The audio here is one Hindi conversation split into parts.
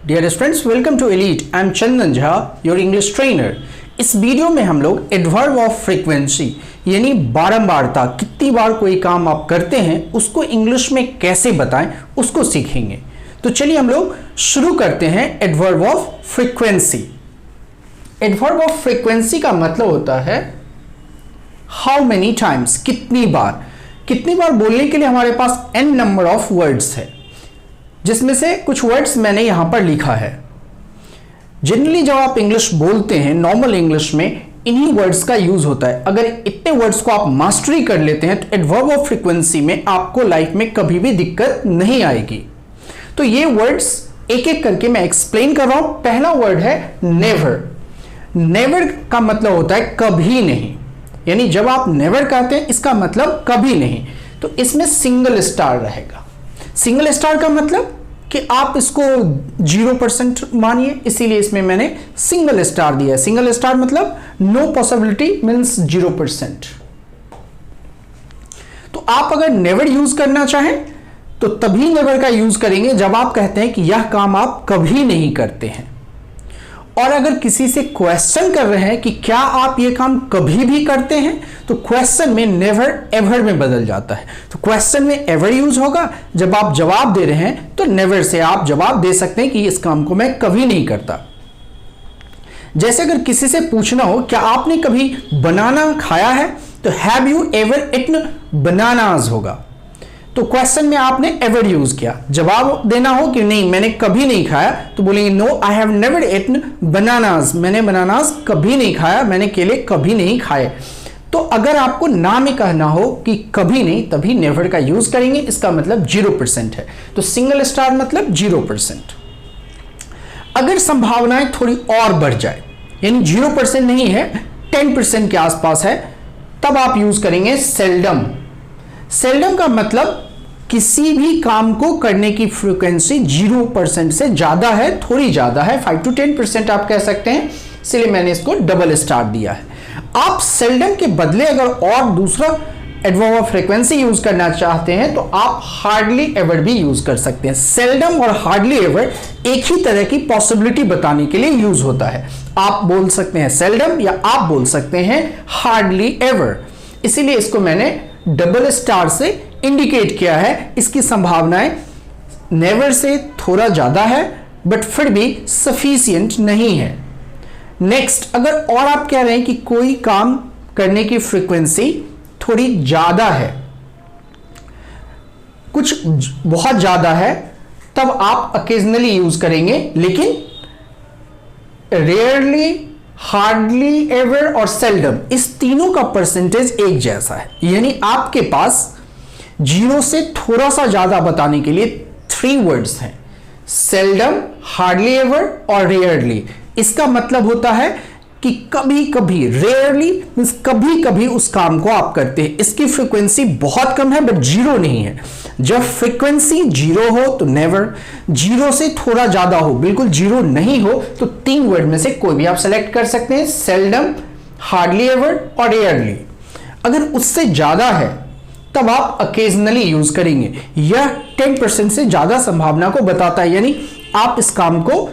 Dear friends, welcome to Elite. I am Chandan Jha, your English trainer. इस वीडियो में हम लोग एडवर्ब ऑफ फ्रीक्वेंसी यानी बारंबारता, कितनी बार कोई काम आप करते हैं उसको इंग्लिश में कैसे बताएं उसको सीखेंगे। तो चलिए हम लोग शुरू करते हैं adverb of frequency. Adverb of frequency का मतलब होता है हाउ मेनी टाइम्स, कितनी बार। कितनी बार बोलने के लिए हमारे पास n नंबर ऑफ वर्ड्स है, जिसमें से कुछ वर्ड्स मैंने यहां पर लिखा है। जनरली जब आप इंग्लिश बोलते हैं नॉर्मल इंग्लिश में इन्हीं वर्ड्स का यूज होता है। अगर इतने वर्ड्स को आप मास्टरी कर लेते हैं तो एडवर्ब ऑफ फ्रीक्वेंसी में आपको लाइफ में कभी भी दिक्कत नहीं आएगी। तो ये वर्ड्स एक एक करके मैं एक्सप्लेन कर रहा हूं। पहला वर्ड है नेवर। नेवर का मतलब होता है कभी नहीं, यानी जब आप नेवर कहते हैं इसका मतलब कभी नहीं। तो इसमें सिंगल स्टार रहेगा। सिंगल स्टार का मतलब कि आप इसको 0% मानिए, इसीलिए इसमें मैंने सिंगल स्टार दिया है। सिंगल स्टार मतलब नो पॉसिबिलिटी मींस 0%। तो आप अगर नेवर यूज करना चाहें तो तभी नेवर का यूज करेंगे जब आप कहते हैं कि यह काम आप कभी नहीं करते हैं। और अगर किसी से क्वेश्चन कर रहे हैं कि क्या आप ये काम कभी भी करते हैं, तो क्वेश्चन में नेवर एवर में बदल जाता है। तो क्वेश्चन में एवर यूज होगा, जब आप जवाब दे रहे हैं तो नेवर से आप जवाब दे सकते हैं कि इस काम को मैं कभी नहीं करता। जैसे अगर किसी से पूछना हो क्या आपने कभी बनाना खाया है, तो have you ever eaten bananas होगा। तो क्वेश्चन में आपने एवर यूज किया। जवाब देना हो कि नहीं मैंने कभी नहीं खाया, तो बोलेंगे no I have never eaten bananas, मैंने बनानास कभी नहीं खाया, मैंने केले कभी नहीं खाए। तो अगर आपको ना में कहना हो कि कभी नहीं, तभी नेवर का यूज करेंगे। इसका मतलब 0% है। तो सिंगल स्टार मतलब 0%। अगर संभावनाएं थोड़ी और बढ़ जाए, यानी 0% नहीं है 10% के आसपास है, तब आप यूज करेंगे सेल्डम। सेल्डम का मतलब किसी भी काम को करने की फ्रीक्वेंसी 0% से ज्यादा है, थोड़ी ज्यादा है, 5 to 10% आप कह सकते हैं, इसलिए मैंने इसको डबल स्टार दिया है। आप सेल्डम के बदले अगर और दूसरा एडवर्ब ऑफ फ्रीक्वेंसी यूज करना चाहते हैं तो आप हार्डली एवर भी यूज कर सकते हैं। सेल्डम और हार्डली एवर एक ही तरह की पॉसिबिलिटी बताने के लिए यूज होता है। आप बोल सकते हैं सेल्डम या आप बोल सकते हैं हार्डली एवर, इसीलिए इसको मैंने डबल स्टार से इंडिकेट किया है। इसकी संभावनाएं नेवर से थोड़ा ज्यादा है, बट फिर भी सफिशिएंट नहीं है। नेक्स्ट, अगर और आप कह रहे हैं कि कोई काम करने की फ्रीक्वेंसी थोड़ी ज्यादा है, कुछ बहुत ज्यादा है, तब आप अकेजनली यूज करेंगे, लेकिन रेयरली, हार्डली एवर और सेल्डम, इस तीनों का परसेंटेज एक जैसा है। यानी आपके पास 0 से थोड़ा सा ज्यादा बताने के लिए 3 वर्ड्स हैं, सेल्डम, हार्डली एवर और रेयरली। इसका मतलब होता है कि कभी कभी, रेयरली मींस कभी कभी उस काम को आप करते हैं। इसकी फ्रीक्वेंसी बहुत कम है बट 0 नहीं है। जब फ्रीक्वेंसी 0 हो तो नेवर, 0 से थोड़ा ज्यादा हो, बिल्कुल 0 नहीं हो, तो 3 वर्ड में से कोई भी आप सेलेक्ट कर सकते हैं, सेल्डम, हार्डली एवर और रेयरली। अगर उससे ज्यादा है तब आप अकेजनली यूज करेंगे। यह 10% से ज्यादा संभावना को बताता है, यानी आप इस काम को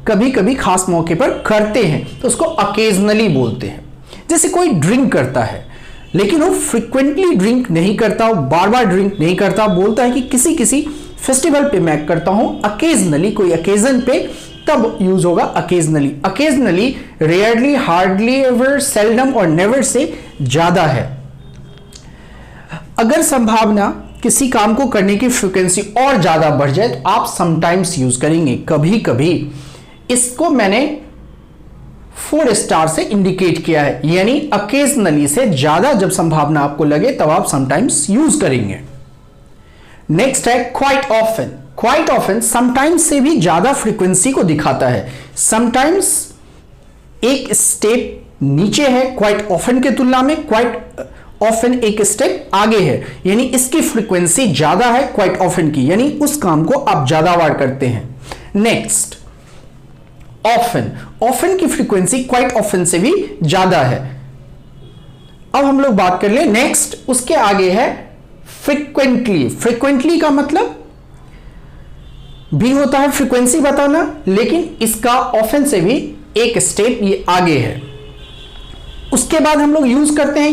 कभी कभी खास मौके पर करते हैं, तो उसको अकेजनली बोलते हैं। जैसे कोई ड्रिंक करता है लेकिन वो फ्रीक्वेंटली ड्रिंक नहीं करता, बार बार ड्रिंक नहीं करता, बोलता है कि किसी किसी फेस्टिवल पे मैं करता हूं, अकेजनली, कोई अकेजन पे, तब यूज होगा occasionally. Occasionally, rarely, hardly ever, seldom और नेवर से ज्यादा है। अगर संभावना किसी काम को करने की फ्रीक्वेंसी और ज्यादा बढ़ जाए तो आप समटाइम्स यूज करेंगे, कभी कभी। इसको मैंने 4 स्टार से इंडिकेट किया है, यानी अकेजनली से ज्यादा जब संभावना आपको लगे तब आप समटाइम्स यूज करेंगे। नेक्स्ट है quite often. Quite often sometimes से भी ज्यादा फ्रीक्वेंसी को दिखाता है। समटाइम्स एक स्टेप नीचे है क्वाइट ऑफन के तुलना में, क्वाइट ऑफन एक स्टेप आगे है, यानी इसकी फ्रीक्वेंसी ज्यादा है क्वाइट ऑफन की, यानी उस काम को आप ज्यादा बार करते हैं। Next often. ऑफन की फ्रीक्वेंसी क्वाइट ऑफन से भी ज्यादा है। अब हम लोग बात कर ले नेक्स्ट, उसके आगे है फ्रीक्वेंटली। फ्रीक्वेंटली का मतलब भी होता है फ्रीक्वेंसी बताना, लेकिन इसका ऑफन से भी एक स्टेप ये आगे है। उसके बाद हम लोग यूज करते हैं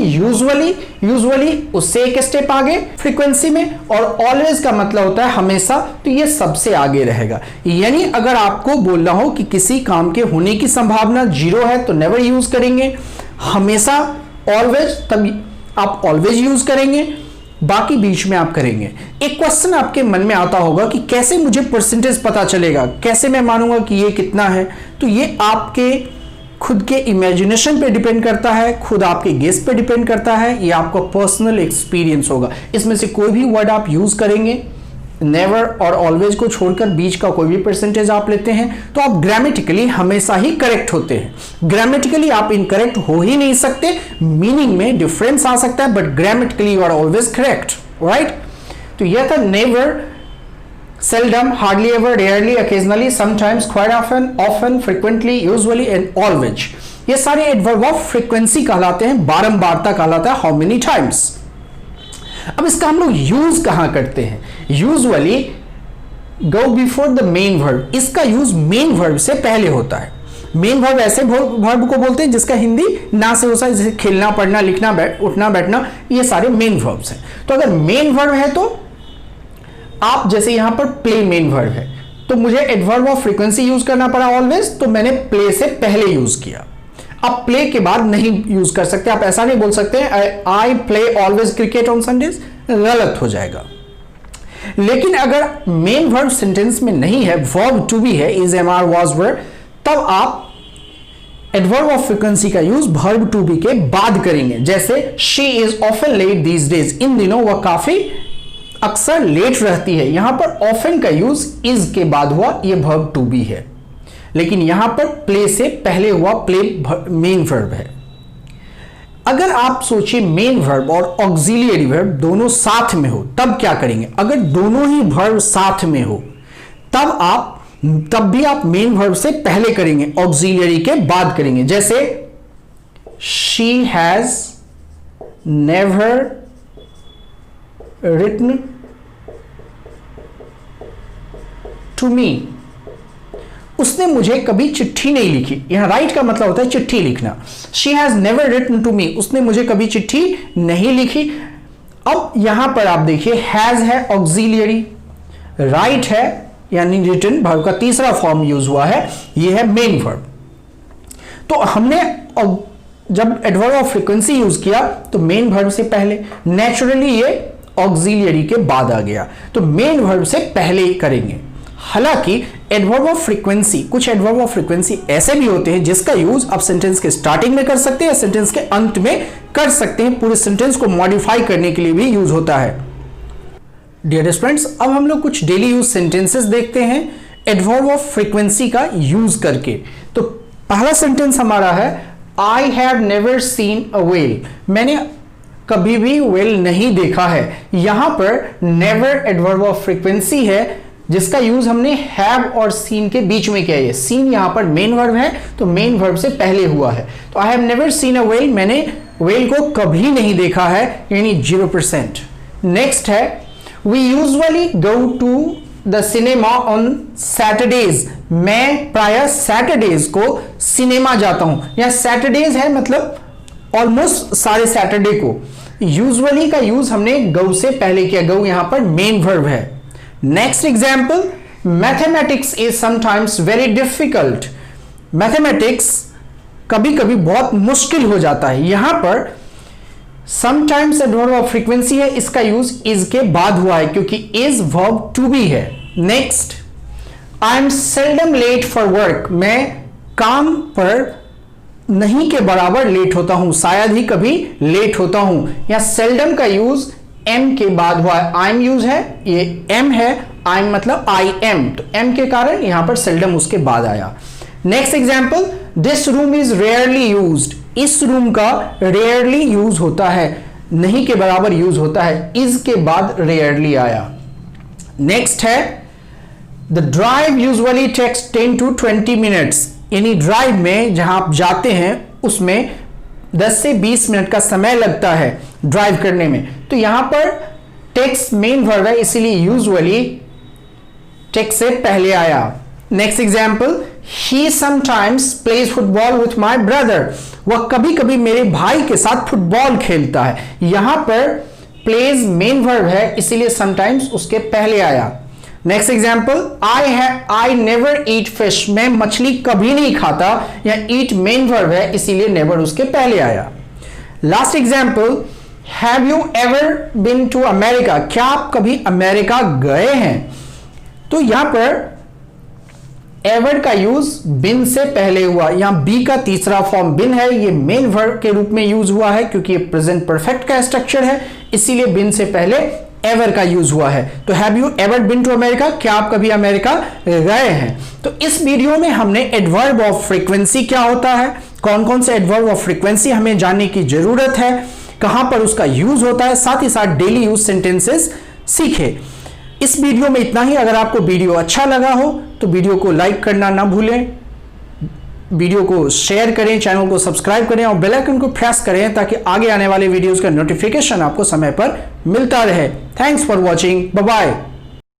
यूजुअली उससे एक स्टेप आगे फ्रीक्वेंसी में, और ऑलवेज का मतलब होता है हमेशा, तो ये सबसे आगे रहेगा। यानी अगर आपको बोलना हो कि किसी काम के होने की संभावना 0 है तो नेवर यूज करेंगे, हमेशा ऑलवेज तब आप ऑलवेज यूज करेंगे, बाकी बीच में आप करेंगे। एक क्वेश्चन आपके मन में आता होगा कि कैसे मुझे परसेंटेज पता चलेगा, कैसे मैं मानूंगा कि ये कितना है? तो ये आपके खुद के इमेजिनेशन पे डिपेंड करता है, खुद आपके गेस पे डिपेंड करता है, ये आपका पर्सनल एक्सपीरियंस होगा। इसमें से कोई भी वर्ड आप यूज करेंगे, नेवर और ऑलवेज को छोड़कर बीच का कोई भी परसेंटेज आप लेते हैं तो आप ग्रामेटिकली हमेशा ही करेक्ट होते हैं। ग्रामेटिकली आप इनकरेक्ट हो ही नहीं सकते, मीनिंग में डिफरेंस आ सकता है, but grammatically you are always correct, right? तो यह था never, seldom, hardly ever, rarely, occasionally, sometimes, quite often, frequently, usually and always। ये सारे एडवर्ब ऑफ फ्रीक्वेंसी कहलाते हैं, बारंबारता कहलाता है, हाउ मेनी टाइम्स। अब इसका हम लोग यूज कहां करते हैं? Usually go before the main verb. इसका यूज मेन वर्ब से पहले होता है। मेन वर्ब ऐसे वर्ब को बोलते हैं जिसका हिंदी ना से हो सकता है, जैसे खेलना, पढ़ना, लिखना, उठना, बैठना, ये सारे मेन वर्ब्स हैं। तो अगर मेन वर्ब है तो आप, जैसे यहां पर प्ले मेन वर्ब है तो मुझे एडवर्ब ऑफ फ्रीक्वेंसी यूज करना पड़ा ऑलवेज, तो मैंने प्ले से पहले यूज किया। आप प्ले के बाद नहीं यूज कर सकते, आप ऐसा नहीं बोल सकते I play always cricket on Sundays, गलत हो जाएगा। लेकिन अगर मेन वर्ब सेंटेंस में नहीं है, वर्ब टू बी है, is, am, are, was, were, तब आप एडवर्ब ऑफ फ्रीक्वेंसी का यूज वर्ब टू बी के बाद करेंगे। जैसे she is often late these days, इन दिनों वह काफी अक्सर लेट रहती है। यहां पर ऑफन का यूज इज के बाद हुआ, यह वर्ब टू बी है, लेकिन यहां पर प्ले से पहले हुआ, प्ले मेन वर्ब है। अगर आप सोचिए मेन वर्ब और ऑक्सिलियरी वर्ब दोनों साथ में हो तब क्या करेंगे? अगर दोनों ही वर्ब साथ में हो तब भी आप मेन वर्ब से पहले करेंगे, ऑक्सिलियरी के बाद करेंगे। जैसे she has never written to me, उसने मुझे कभी चिट्ठी नहीं लिखी। यहां राइट का मतलब होता है चिट्ठी लिखना। She has never written to me, उसने मुझे कभी चिट्ठी नहीं लिखी। अब यहां पर आप देखिए हैज है ऑक्सिलियरी, राइट है यानी रिटन वर्ब का तीसरा फॉर्म यूज हुआ है, यह है मेन वर्ब। तो हमने जब एडवर्ब ऑफ फ्रीक्वेंसी यूज किया तो मेन वर्ब से पहले, नेचुरली ये ऑक्सिलियरी के बाद आ गया, तो मेन वर्ब से पहले ही करेंगे। हालांकि एडवर्ब ऑफ फ्रीक्वेंसी, कुछ एडवर्ब ऑफ फ्रीक्वेंसी ऐसे भी होते हैं जिसका यूज आप सेंटेंस के स्टार्टिंग में कर सकते हैं या सेंटेंस के अंत में कर सकते हैं, पूरे सेंटेंस को मॉडिफाई करने के लिए भी यूज होता है। डियर फ्रेंड्स, अब हम लोग कुछ डेली यूज सेंटेंसेस देखते हैं एडवर्ब ऑफ फ्रीक्वेंसी का यूज करके। तो पहला सेंटेंस हमारा है आई have never seen a whale, मैंने कभी भी व्हेल नहीं देखा है। यहां पर नेवर एडवर्ब ऑफ फ्रीक्वेंसी है जिसका यूज हमने हैव और सीन के बीच में किया है। सीन यहां पर मेन वर्ब है तो मेन वर्ब से पहले हुआ है। तो I have never seen a whale, मैंने व्हेल को कभी नहीं देखा है, यानी 0%। नेक्स्ट है we usually go to the cinema on Saturdays, मैं प्राय सैटरडेज को सिनेमा जाता हूं। यहां सैटरडेज है मतलब ऑलमोस्ट सारे सैटरडे को। यूजुअली का यूज हमने गो से पहले किया, गो यहां पर मेन वर्ब है। Next example, mathematics is sometimes very difficult, mathematics कभी कभी बहुत मुश्किल हो जाता है। यहां पर समटाइम्स एडवर्ब ऑफ फ्रीक्वेंसी है, इसका यूज इज के बाद हुआ है क्योंकि इज वर्ब टू बी है। Next, I am seldom late for work, मैं काम पर नहीं के बराबर लेट होता हूं, शायद ही कभी लेट होता हूं। या सेल्डम का यूज एम के बाद हुआ है, आई एम यूज है, ये एम है, आई एम मतलब आई एम, तो एम के कारण यहां पर सेल्डम उसके बाद आया। Next example, this room is rarely used, इस रूम का रेयरली यूज होता है, नहीं के बराबर यूज होता है, इज के बाद रेयरली आया। नेक्स्ट है the drive usually takes 10 to 20 minutes, यानी ड्राइव में जहां आप जाते हैं उसमें 10 से 20 मिनट का समय लगता है ड्राइव करने में। तो यहां पर टेक्स मेन वर्ब है, इसीलिए यूजुअली टेक से पहले आया। Next example, he sometimes plays football with my brother, वह कभी कभी मेरे भाई के साथ फुटबॉल खेलता है। यहां पर प्लेज मेन वर्ब है, इसीलिए समटाइम्स उसके पहले आया। Next example, I never eat fish, मैं मछली कभी नहीं खाता, या ईट मेन वर्ब है, इसीलिए नेवर उसके पहले आया। Last example, have you ever been to America, क्या आप कभी अमेरिका गए हैं? तो यहां पर एवर का यूज बिन से पहले हुआ, यहां बी का तीसरा फॉर्म बिन है, ये मेन वर्ब के रूप में यूज हुआ है क्योंकि ये प्रेजेंट परफेक्ट का स्ट्रक्चर है, इसीलिए बिन से पहले एवर का यूज हुआ है। तो have you ever been to America, क्या आप कभी अमेरिका गए हैं? तो इस वीडियो में हमने एडवर्ब ऑफ फ्रीक्वेंसी क्या होता है, कौन कौन से एडवर्ब ऑफ फ्रीक्वेंसी हमें जानने की जरूरत है, कहां पर उसका यूज होता है, साथ ही साथ डेली यूज सेंटेंसेस सीखे। इस वीडियो में इतना ही। अगर आपको वीडियो अच्छा लगा हो तो वीडियो को लाइक करना ना भूलें, वीडियो को शेयर करें, चैनल को सब्सक्राइब करें और बेल आइकन को प्रेस करें ताकि आगे आने वाले वीडियोस का नोटिफिकेशन आपको समय पर मिलता रहे। Thanks for watching, bye bye.